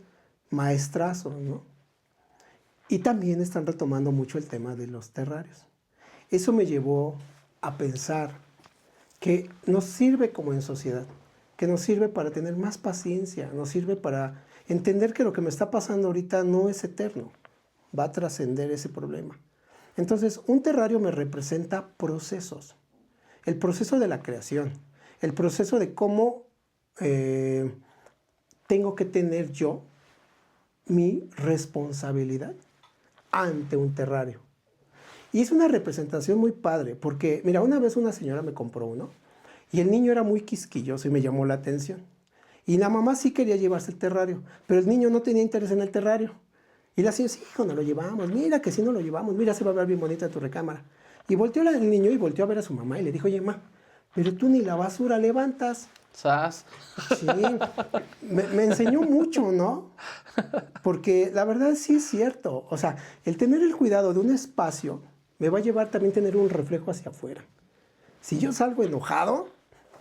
S1: maestrazos, ¿no? Y también están retomando mucho el tema de los terrarios. Eso me llevó a pensar que nos sirve como en sociedad, que nos sirve para tener más paciencia, nos sirve para entender que lo que me está pasando ahorita no es eterno, va a trascender ese problema. Entonces, un terrario me representa procesos, el proceso de la creación, el proceso de cómo tengo que tener yo mi responsabilidad ante un terrario. Y es una representación muy padre, porque, mira, una vez una señora me compró uno y el niño era muy quisquilloso y me llamó la atención. Y la mamá sí quería llevarse el terrario, pero el niño no tenía interés en el terrario. Y la señora, sí, hijo, no lo llevamos, mira que si no lo llevamos, mira, se va a ver bien bonita tu recámara. Y volteó el niño y volteó a ver a su mamá y le dijo, oye, ma, pero tú ni la basura levantas.
S2: ¿Sabes?
S1: Sí, me enseñó mucho, ¿no? Porque la verdad sí es cierto. O sea, el tener el cuidado de un espacio me va a llevar también a tener un reflejo hacia afuera. Si yo salgo enojado,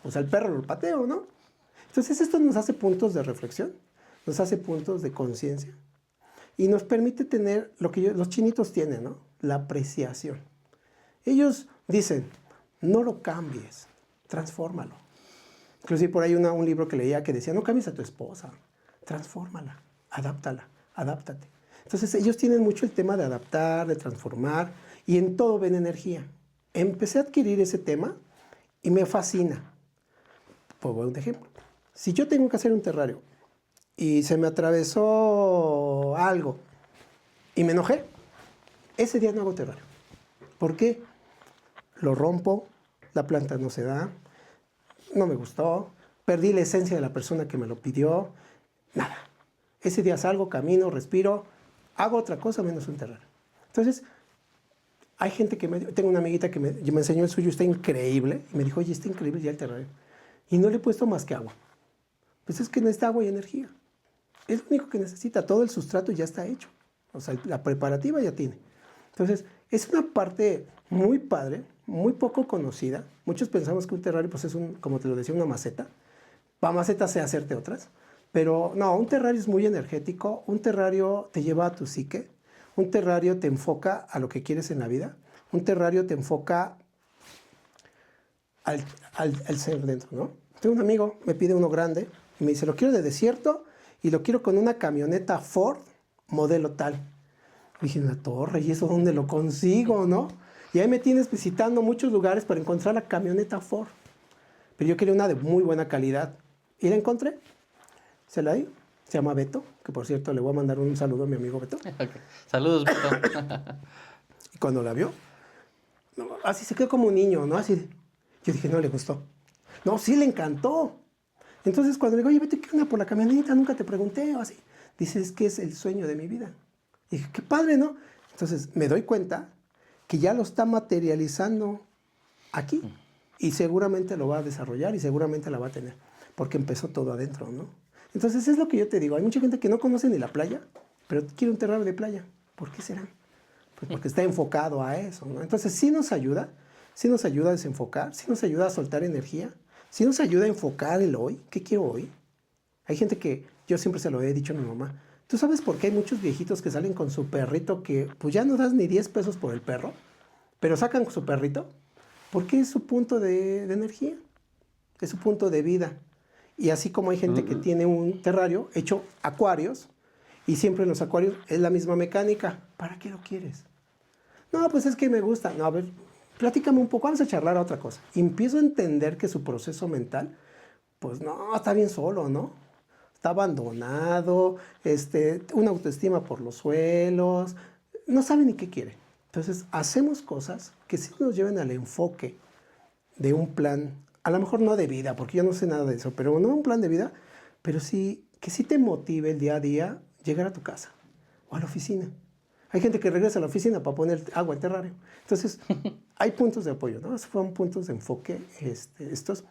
S1: pues al perro lo pateo, ¿no? Entonces esto nos hace puntos de reflexión, nos hace puntos de conciencia y nos permite tener lo que los chinitos tienen, ¿no? La apreciación. Ellos dicen, no lo cambies, transfórmalo. Inclusive por ahí un libro que leía que decía, no cambies a tu esposa, transfórmala, adáptala, adáptate. Entonces ellos tienen mucho el tema de adaptar, de transformar y en todo ven energía. Empecé a adquirir ese tema y me fascina. Por un ejemplo, si yo tengo que hacer un terrario y se me atravesó algo y me enojé, ese día no hago terrario. ¿Por qué? lo rompo, la planta no se da, no me gustó, perdí la esencia de la persona que me lo pidió, nada. Ese día salgo, camino, respiro, hago otra cosa menos un terrario. Entonces, hay gente tengo una amiguita que me enseñó el suyo, está increíble, y me dijo, oye, está increíble ya el terrario. Y no le he puesto más que agua. Pues es que necesita agua y energía. Es lo único que necesita, todo el sustrato ya está hecho. O sea, la preparativa ya tiene. Entonces, es una parte muy padre, muy poco conocida. Muchos pensamos que un terrario pues es, como te lo decía, una maceta. Para maceta sé hacerte otras. Pero no, un terrario es muy energético. Un terrario te lleva a tu psique. Un terrario te enfoca a lo que quieres en la vida. Un terrario te enfoca al ser dentro, ¿no? Tengo un amigo, me pide uno grande y me dice, lo quiero de desierto y lo quiero con una camioneta Ford modelo tal. Y dije, una torre, ¿y eso dónde lo consigo, no? Y ahí me tienes visitando muchos lugares para encontrar la camioneta Ford. Pero yo quería una de muy buena calidad. Y la encontré. Se la di. Se llama Beto, que por cierto le voy a mandar un saludo a mi amigo Beto.
S2: Okay. Saludos, Beto.
S1: Y cuando la vio, así se quedó como un niño, ¿no? Así. Yo dije, no le gustó. No, sí le encantó. Entonces cuando le digo, oye, Beto, ¿qué onda por la camioneta? Nunca te pregunté, o así. Dice, es que es el sueño de mi vida. Y dije, qué padre, ¿no? Entonces me doy cuenta que ya lo está materializando aquí. Y seguramente lo va a desarrollar y seguramente la va a tener. Porque empezó todo adentro, ¿no? Entonces es lo que yo te digo. Hay mucha gente que no conoce ni la playa, pero quiere un terrario de playa. ¿Por qué será? Pues porque está enfocado a eso, ¿no? Entonces sí nos ayuda a desenfocar, sí nos ayuda a soltar energía, sí nos ayuda a enfocar el hoy. ¿Qué quiero hoy? Hay gente que, yo siempre se lo he dicho a mi mamá, ¿tú sabes por qué hay muchos viejitos que salen con su perrito que pues ya no das ni 10 pesos por el perro, pero sacan su perrito? Porque es su punto de energía, es su punto de vida. Y así como hay gente que tiene un terrario hecho acuarios, y siempre en los acuarios es la misma mecánica. ¿Para qué lo quieres? No, pues es que me gusta. No, a ver, platícame un poco, vamos a charlar a otra cosa. Y empiezo a entender que su proceso mental, pues no, está bien solo, ¿no? Está abandonado, una autoestima por los suelos, no sabe ni qué quiere. Entonces, hacemos cosas que sí nos lleven al enfoque de un plan, a lo mejor no de vida, porque yo no sé nada de eso, pero no un plan de vida, pero sí, que sí te motive el día a día llegar a tu casa o a la oficina. Hay gente que regresa a la oficina para poner agua al terrario. Entonces, hay puntos de apoyo, ¿no? Son puntos de enfoque. Estos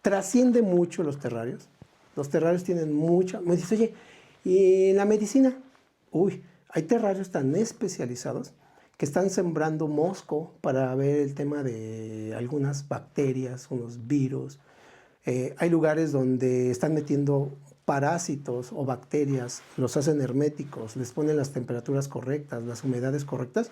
S1: trasciende mucho los terrarios. Los terrarios tienen mucha... Me dices, oye, ¿y en la medicina? Uy, hay terrarios tan especializados que están sembrando mosco para ver el tema de algunas bacterias, unos virus. Hay lugares donde están metiendo parásitos o bacterias, los hacen herméticos, les ponen las temperaturas correctas, las humedades correctas,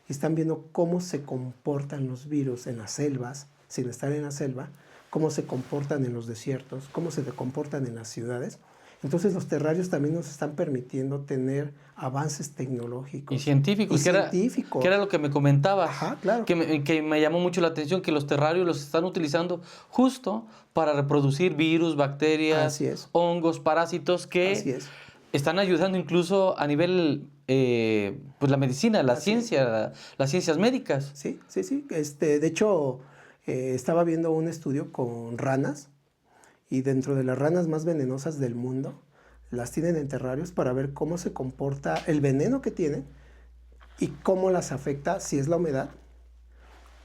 S1: y están viendo cómo se comportan los virus en las selvas, sin estar en la selva, cómo se comportan en los desiertos, cómo se comportan en las ciudades. Entonces los terrarios también nos están permitiendo tener avances tecnológicos.
S2: Y científicos, que era lo que me comentabas.
S1: Ajá, claro.
S2: Que me llamó mucho la atención, que los terrarios los están utilizando justo para reproducir virus, bacterias, hongos, parásitos que están ayudando incluso a nivel, pues la medicina, la ciencia, las ciencias médicas.
S1: Sí. De hecho, estaba viendo un estudio con ranas, y dentro de las ranas más venenosas del mundo, las tienen en terrarios para ver cómo se comporta el veneno que tienen y cómo las afecta, si es la humedad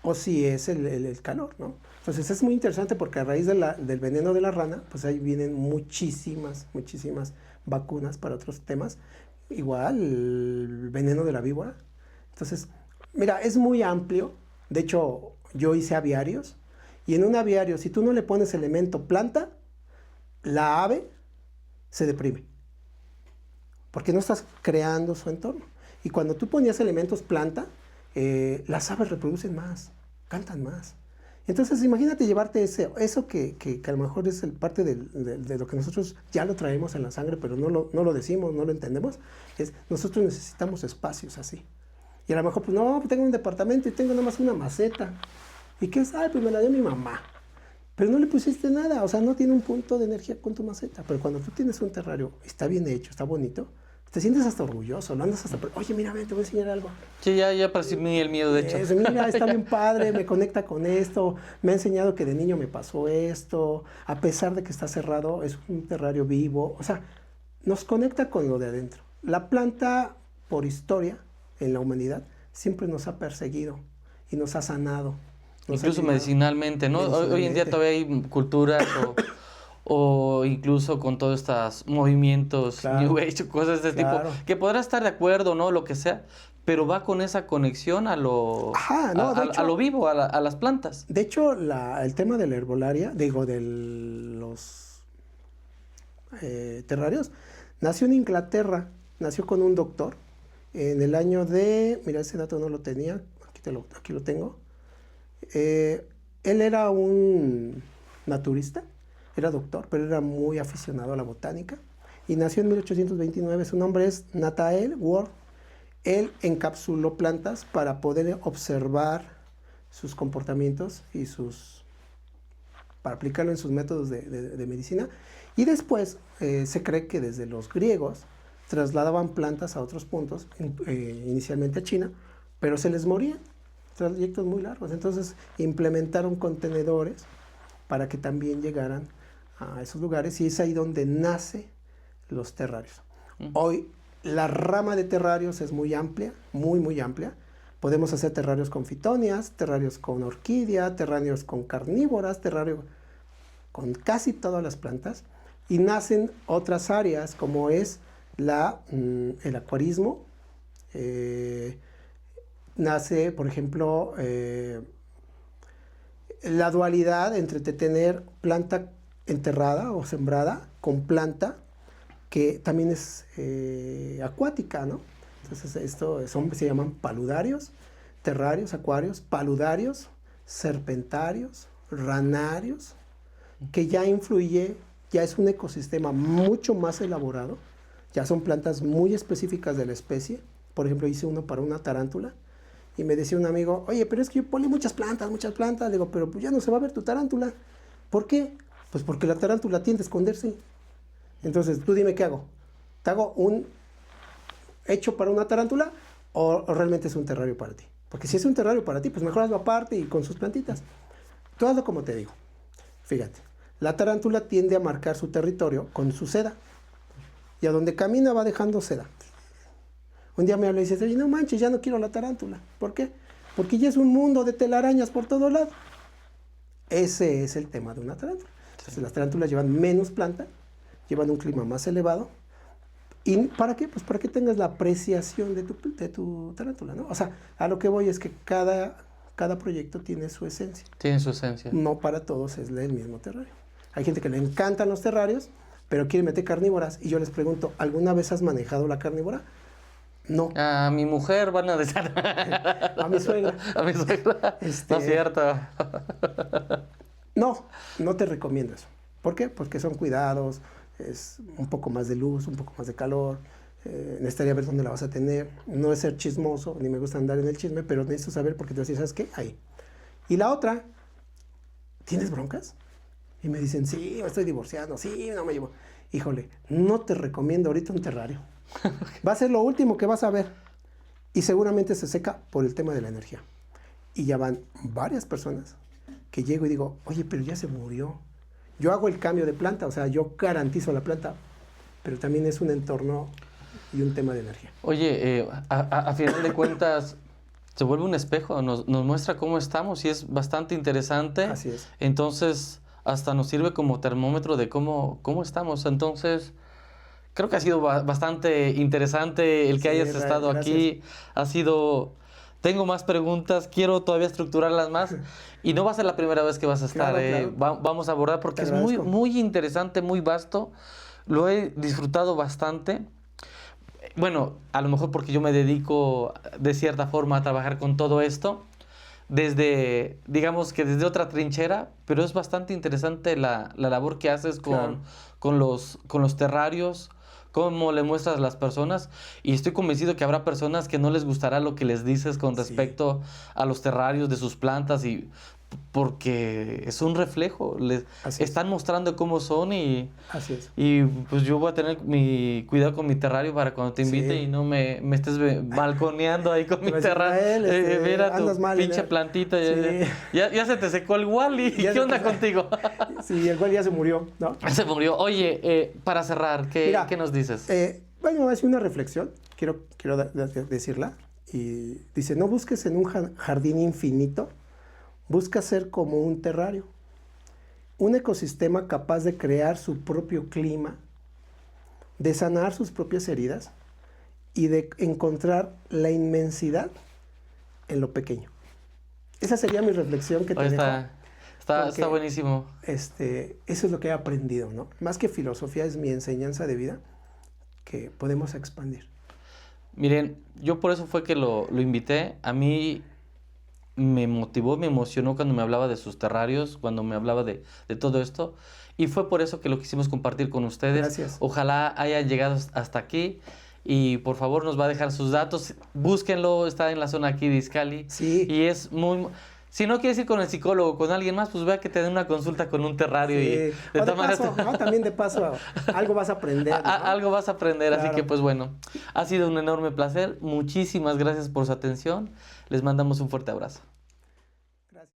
S1: o si es el calor, ¿no? Entonces es muy interesante porque a raíz del veneno de la rana, pues ahí vienen muchísimas vacunas para otros temas. Igual el veneno de la víbora. Entonces, mira, es muy amplio. De hecho, yo hice aviarios. Y en un aviario, si tú no le pones elemento planta, la ave se deprime. Porque no estás creando su entorno. Y cuando tú ponías elementos planta, las aves reproducen más, cantan más. Entonces imagínate llevarte eso que a lo mejor es parte de lo que nosotros ya lo traemos en la sangre, pero no lo decimos, no lo entendemos. Nosotros necesitamos espacios así. Y a lo mejor, pues no, tengo un departamento y tengo nada más una maceta. ¿Y qué es? Ay, pues me la dio mi mamá. Pero no le pusiste nada, o sea, no tiene un punto de energía con tu maceta. Pero cuando tú tienes un terrario, está bien hecho, está bonito, te sientes hasta orgulloso, lo andas hasta, oye, mira, ven, te voy a enseñar algo.
S2: Sí, ya percibí el miedo, de hecho.
S1: Mira, está bien padre, me conecta con esto, me ha enseñado que de niño me pasó esto, a pesar de que está cerrado, es un terrario vivo, o sea, nos conecta con lo de adentro. La planta, por historia, en la humanidad, siempre nos ha perseguido y nos ha sanado.
S2: Incluso medicinalmente, ¿no? Hoy en día todavía hay culturas o incluso con todos estos movimientos,
S1: claro,
S2: New Age, cosas de este tipo, que podrá estar de acuerdo, ¿no? Lo que sea, pero va con esa conexión a lo, a lo vivo, a las plantas.
S1: De hecho, el tema de la herbolaria, de los terrarios, nació en Inglaterra, nació con un doctor en el año de, mira, ese dato no lo tenía, aquí lo tengo. Él era un naturista, era doctor, pero era muy aficionado a la botánica y nació en 1829. Su nombre es Nathaniel Ward. Él encapsuló plantas para poder observar sus comportamientos y para aplicarlo en sus métodos de medicina. Y después se cree que desde los griegos trasladaban plantas a otros puntos, inicialmente a China, pero se les morían, trayectos muy largos. Entonces implementaron contenedores para que también llegaran a esos lugares y es ahí donde nacen los terrarios. Hoy la rama de terrarios es muy amplia, muy amplia. Podemos hacer terrarios con fitonias, terrarios con orquídea, terrarios con carnívoras, terrarios con casi todas las plantas. Y nacen otras áreas como es el acuarismo. Nace, por ejemplo, la dualidad entre tener planta enterrada o sembrada con planta que también es acuática, ¿no? Entonces se llaman paludarios, terrarios, acuarios, paludarios, serpentarios, ranarios, que ya es un ecosistema mucho más elaborado, ya son plantas muy específicas de la especie. Por ejemplo, hice uno para una tarántula y me decía un amigo, oye, pero es que yo ponle muchas plantas, digo, pero pues ya no se va a ver tu tarántula. ¿Por qué? Pues porque la tarántula tiende a esconderse. Entonces, tú dime qué hago. ¿Te hago un hecho para una tarántula o realmente es un terrario para ti? Porque si es un terrario para ti, pues mejor hazlo aparte y con sus plantitas. Tú hazlo como te digo. Fíjate, la tarántula tiende a marcar su territorio con su seda. Y a donde camina va dejando seda. Un día me habla y dice, oye, no manches, ya no quiero la tarántula. ¿Por qué? Porque ya es un mundo de telarañas por todos lados. Ese es el tema de una tarántula. Entonces, las tarántulas llevan menos planta, llevan un clima más elevado. ¿Y para qué? Pues para que tengas la apreciación de tu tarántula, ¿no? O sea, a lo que voy es que cada proyecto tiene su esencia.
S2: Tiene su esencia.
S1: No para todos es el mismo terrario. Hay gente que le encantan los terrarios, pero quiere meter carnívoras. Y yo les pregunto, ¿alguna vez has manejado la carnívora? No.
S2: A mi mujer van a decir.
S1: A mi suegra.
S2: A mi suegra. No es cierto.
S1: No te recomiendo eso. ¿Por qué? Porque son cuidados, es un poco más de luz, un poco más de calor. Necesitaría ver dónde la vas a tener. No es ser chismoso, ni me gusta andar en el chisme, pero necesito saber porque te voy a decir, ¿sabes qué? Ahí. Y la otra, ¿tienes broncas? Y me dicen, sí, me estoy divorciando, sí, no me llevo. Híjole, no te recomiendo ahorita un terrario. Va a ser lo último que vas a ver. Y seguramente se seca por el tema de la energía. Y ya van varias personas que llego y digo, oye, pero ya se murió. Yo hago el cambio de planta, o sea, yo garantizo la planta, pero también es un entorno y un tema de energía.
S2: Oye, a final de cuentas, se vuelve un espejo, nos muestra cómo estamos y es bastante interesante.
S1: Así es.
S2: Entonces, hasta nos sirve como termómetro de cómo estamos. Entonces, creo que ha sido bastante interesante el que hayas estado aquí. Ha sido... Tengo más preguntas, quiero todavía estructurarlas más y no va a ser la primera vez que vas a estar. Claro. Vamos a abordar porque es muy interesante, muy vasto. Lo he disfrutado bastante. Bueno, a lo mejor porque yo me dedico de cierta forma a trabajar con todo esto, digamos que desde otra trinchera, pero es bastante interesante la labor que haces con los terrarios, cómo le muestras a las personas, y estoy convencido que habrá personas que no les gustará lo que les dices con respecto a los terrarios de sus plantas, porque es un reflejo. Les
S1: Así es.
S2: están mostrando cómo son
S1: Así es.
S2: y pues yo voy a tener mi cuidado con mi terrario para cuando te invite
S1: Sí.
S2: y no me estés balconeando ahí con mi
S1: Te va a decir,
S2: terrario.
S1: Israel,
S2: Mira tu
S1: andas mal,
S2: pinche
S1: ¿eh?
S2: plantita.
S1: Sí.
S2: Ya se te secó el Wally.
S1: Ya
S2: ¿Qué
S1: se
S2: onda
S1: te-
S2: contigo?
S1: Sí, el cual ya se murió, ¿no?
S2: Se murió. Oye, para cerrar,
S1: Mira,
S2: ¿qué nos dices?
S1: Bueno, voy a hacer una reflexión, quiero decirla. Y dice, no busques en un jardín infinito, busca ser como un terrario. Un ecosistema capaz de crear su propio clima, de sanar sus propias heridas y de encontrar la inmensidad en lo pequeño. Esa sería mi reflexión que te
S2: Oye,
S1: dejo.
S2: está
S1: porque,
S2: buenísimo.
S1: Eso es lo que he aprendido, ¿no? Más que filosofía, es mi enseñanza de vida que podemos expandir.
S2: Miren, yo por eso fue que lo invité. A mí me motivó, me emocionó cuando me hablaba de sus terrarios, cuando me hablaba de todo esto. Y fue por eso que lo quisimos compartir con ustedes.
S1: Gracias.
S2: Ojalá haya llegado hasta aquí. Y por favor nos va a dejar sus datos. Búsquenlo, está en la zona aquí de Izcalli.
S1: Sí.
S2: Y es muy... Si no quieres ir con el psicólogo, con alguien más, pues vea que te den una consulta con un terrario. Y
S1: Sí. O de paso, ¿no? También de paso, algo vas a aprender, ¿no?
S2: Algo vas a aprender,
S1: Claro.
S2: así que pues bueno, ha sido un enorme placer. Muchísimas gracias por su atención. Les mandamos un fuerte abrazo.